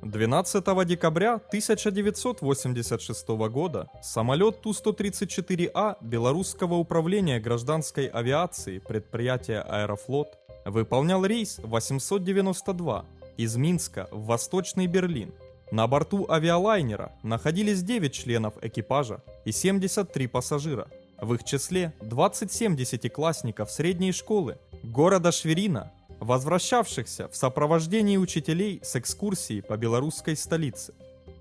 12 декабря 1986 года самолет Ту-134А Белорусского управления гражданской авиации предприятия «Аэрофлот» выполнял рейс 892 из Минска в Восточный Берлин. На борту авиалайнера находились 9 членов экипажа и 73 пассажира. В их числе 27 десятиклассников средней школы города Шверина, возвращавшихся в сопровождении учителей с экскурсией по белорусской столице.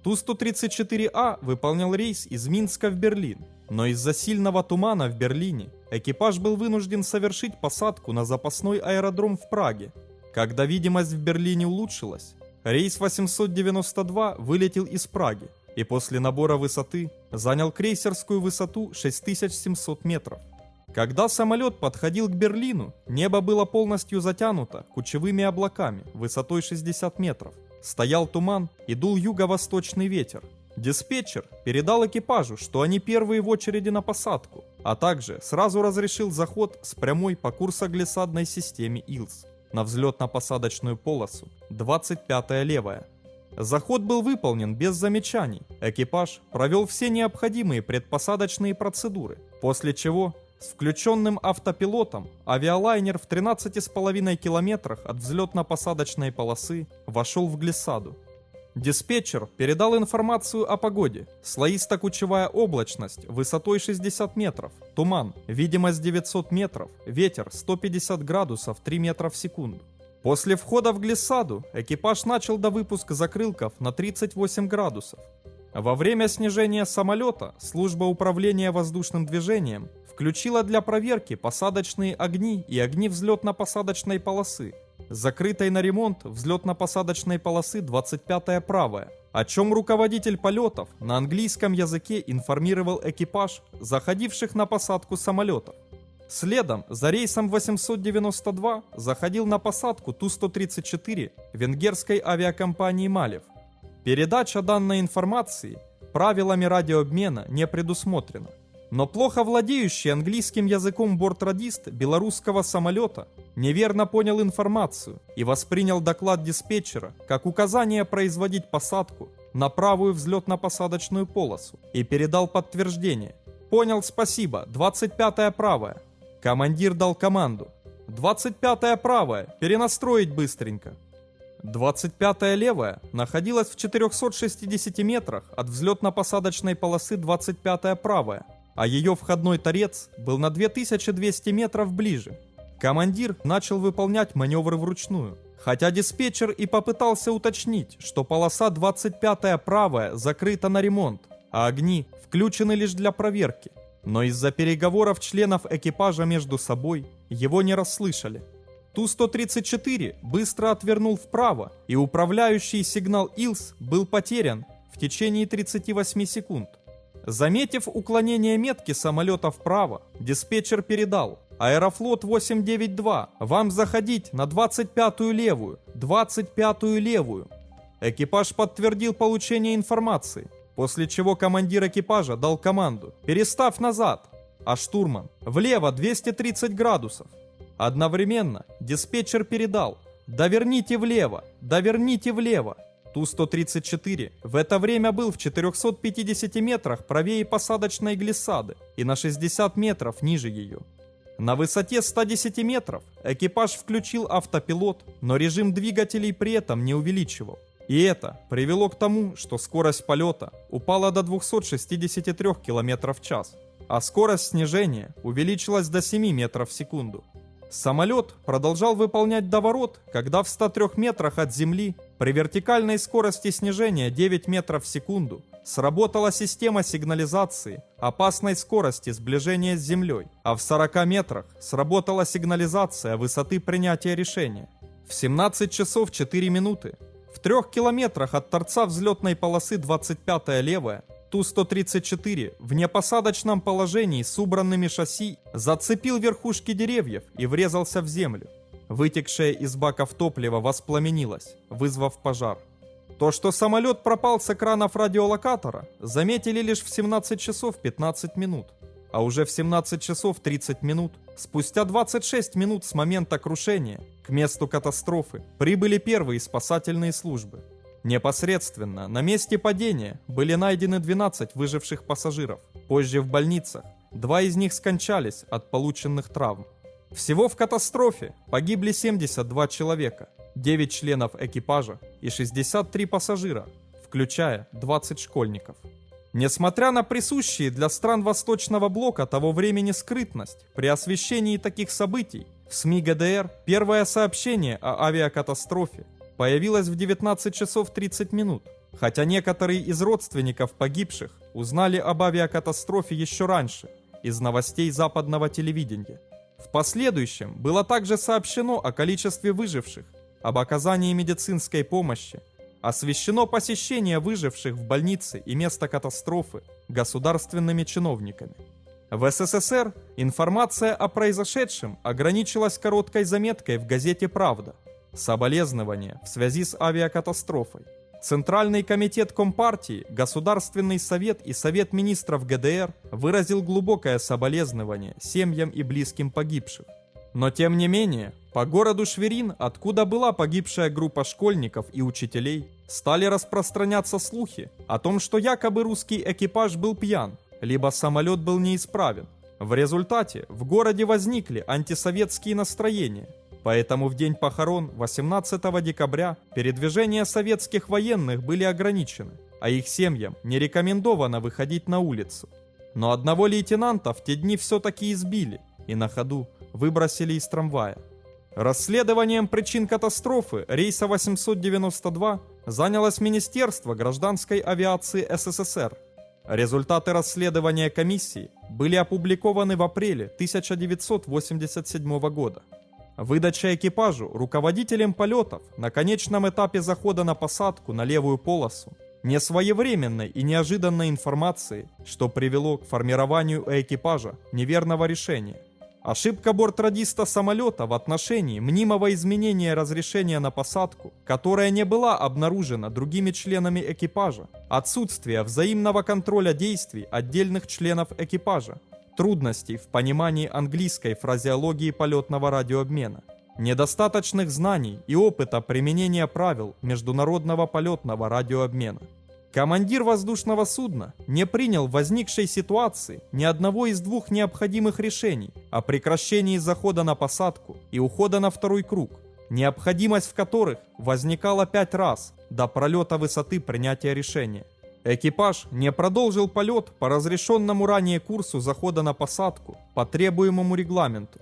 Ту-134А выполнял рейс из Минска в Берлин, но из-за сильного тумана в Берлине экипаж был вынужден совершить посадку на запасной аэродром в Праге. Когда видимость в Берлине улучшилась, рейс 892 вылетел из Праги и после набора высоты занял крейсерскую высоту 6700 метров. Когда самолет подходил к Берлину, небо было полностью затянуто кучевыми облаками высотой 60 метров. Стоял туман и дул юго-восточный ветер. Диспетчер передал экипажу, что они первые в очереди на посадку, а также сразу разрешил заход с прямой по курсоглиссадной системе ИЛС на взлетно-посадочную полосу 25-я левая. Заход был выполнен без замечаний. Экипаж провел все необходимые предпосадочные процедуры, после чего с включенным автопилотом авиалайнер в 13,5 километрах от взлетно-посадочной полосы вошел в глиссаду. Диспетчер передал информацию о погоде. Слоисто-кучевая облачность высотой 60 метров, туман, видимость 900 метров, ветер 150 градусов 3 метра в секунду. После входа в глиссаду экипаж начал довыпуск закрылков на 38 градусов. Во время снижения самолета служба управления воздушным движением включила для проверки посадочные огни и огни взлетно-посадочной полосы, закрытой на ремонт взлетно-посадочной полосы 25-я правая, о чем руководитель полетов на английском языке информировал экипаж заходивших на посадку самолетов. Следом за рейсом 892 заходил на посадку Ту-134 венгерской авиакомпании «Малев». Передача данной информации правилами радиообмена не предусмотрена. Но плохо владеющий английским языком бортрадист белорусского самолета неверно понял информацию и воспринял доклад диспетчера как указание производить посадку на правую взлетно-посадочную полосу и передал подтверждение. «Понял, спасибо, 25-я правая». Командир дал команду: «25-я правая, перенастроить быстренько». 25-я левая находилась в 460 метрах от взлетно-посадочной полосы 25-я правая, а ее входной торец был на 2200 метров ближе. Командир начал выполнять маневры вручную, хотя диспетчер и попытался уточнить, что полоса 25-я правая закрыта на ремонт, а огни включены лишь для проверки. Но из-за переговоров членов экипажа между собой его не расслышали. Ту-134 быстро отвернул вправо, и управляющий сигнал ИЛС был потерян в течение 38 секунд. Заметив уклонение метки самолета вправо, диспетчер передал: «Аэрофлот 892, вам заходить на 25-ю левую, 25-ю левую». Экипаж подтвердил получение информации, после чего командир экипажа дал команду: «Перестав назад», а штурман: «Влево 230 градусов». Одновременно диспетчер передал: «Доверните влево, доверните влево». Ту-134 в это время был в 450 метрах правее посадочной глиссады и на 60 метров ниже ее. На высоте 110 метров экипаж включил автопилот, но режим двигателей при этом не увеличивал. И это привело к тому, что скорость полета упала до 263 км в час, а скорость снижения увеличилась до 7 метров в секунду. Самолет продолжал выполнять доворот, когда в 103 метрах от земли при вертикальной скорости снижения 9 метров в секунду сработала система сигнализации опасной скорости сближения с землей, а в 40 метрах сработала сигнализация высоты принятия решения. В 17 часов 4 минуты в 3 километрах от торца взлетной полосы 25-я левая Ту-134 в непосадочном положении с убранными шасси зацепил верхушки деревьев и врезался в землю. Вытекшее из баков топливо воспламенилось, вызвав пожар. То, что самолет пропал с экранов радиолокатора, заметили лишь в 17 часов 15 минут. А уже в 17 часов 30 минут, спустя 26 минут с момента крушения, к месту катастрофы прибыли первые спасательные службы. Непосредственно на месте падения были найдены 12 выживших пассажиров. Позже в больницах 2 из них скончались от полученных травм. Всего в катастрофе погибли 72 человека, 9 членов экипажа и 63 пассажира, включая 20 школьников. Несмотря на присущие для стран Восточного блока того времени скрытность при освещении таких событий, в СМИ ГДР первое сообщение о авиакатастрофе появилось в 19 часов 30 минут, хотя некоторые из родственников погибших узнали об авиакатастрофе еще раньше, из новостей западного телевидения. В последующем было также сообщено о количестве выживших, об оказании медицинской помощи, освещено посещение выживших в больнице и место катастрофы государственными чиновниками. В СССР информация о произошедшем ограничилась короткой заметкой в газете «Правда». Соболезнования в связи с авиакатастрофой. Центральный комитет Компартии, Государственный совет и Совет министров ГДР выразил глубокое соболезнование семьям и близким погибших. Но тем не менее, по городу Шверин, откуда была погибшая группа школьников и учителей, стали распространяться слухи о том, что якобы русский экипаж был пьян, либо самолет был неисправен. В результате в городе возникли антисоветские настроения. Поэтому в день похорон 18 декабря передвижения советских военных были ограничены, а их семьям не рекомендовано выходить на улицу. Но одного лейтенанта в те дни все-таки избили и на ходу выбросили из трамвая. Расследованием причин катастрофы рейса 892 занялось Министерство гражданской авиации СССР. Результаты расследования комиссии были опубликованы в апреле 1987 года. Выдача экипажу руководителем полетов на конечном этапе захода на посадку на левую полосу несвоевременной и неожиданной информации, что привело к формированию у экипажа неверного решения. Ошибка бортрадиста самолета в отношении мнимого изменения разрешения на посадку, которая не была обнаружена другими членами экипажа, отсутствие взаимного контроля действий отдельных членов экипажа, трудностей в понимании английской фразеологии полетного радиообмена, недостаточных знаний и опыта применения правил международного полетного радиообмена. Командир воздушного судна не принял в возникшей ситуации ни одного из двух необходимых решений о прекращении захода на посадку и ухода на второй круг, необходимость в которых возникала 5 раз до пролета высоты принятия решения. Экипаж не продолжил полет по разрешенному ранее курсу захода на посадку по требуемому регламенту.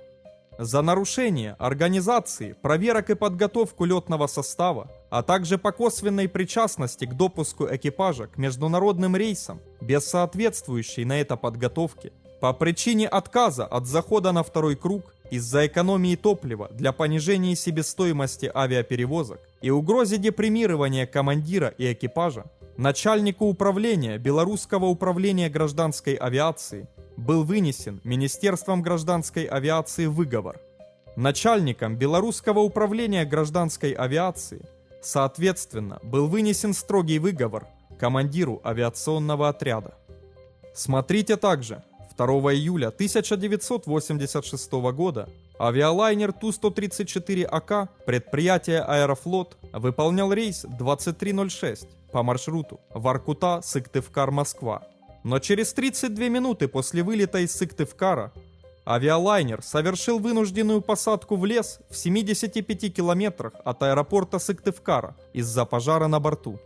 За нарушение организации, проверок и подготовку летного состава, а также по косвенной причастности к допуску экипажа к международным рейсам без соответствующей на это подготовки, по причине отказа от захода на второй круг из-за экономии топлива для понижения себестоимости авиаперевозок и угрозе депримирования командира и экипажа, начальнику управления Белорусского управления гражданской авиации был вынесен Министерством гражданской авиации выговор. Начальником Белорусского управления гражданской авиации, соответственно, был вынесен строгий выговор командиру авиационного отряда. Смотрите также. 2 июля 1986 года авиалайнер Ту-134АК предприятия «Аэрофлот» выполнял рейс 2306 по маршруту Воркута-Сыктывкар-Москва. Но через 32 минуты после вылета из Сыктывкара авиалайнер совершил вынужденную посадку в лес в 75 километрах от аэропорта Сыктывкара из-за пожара на борту.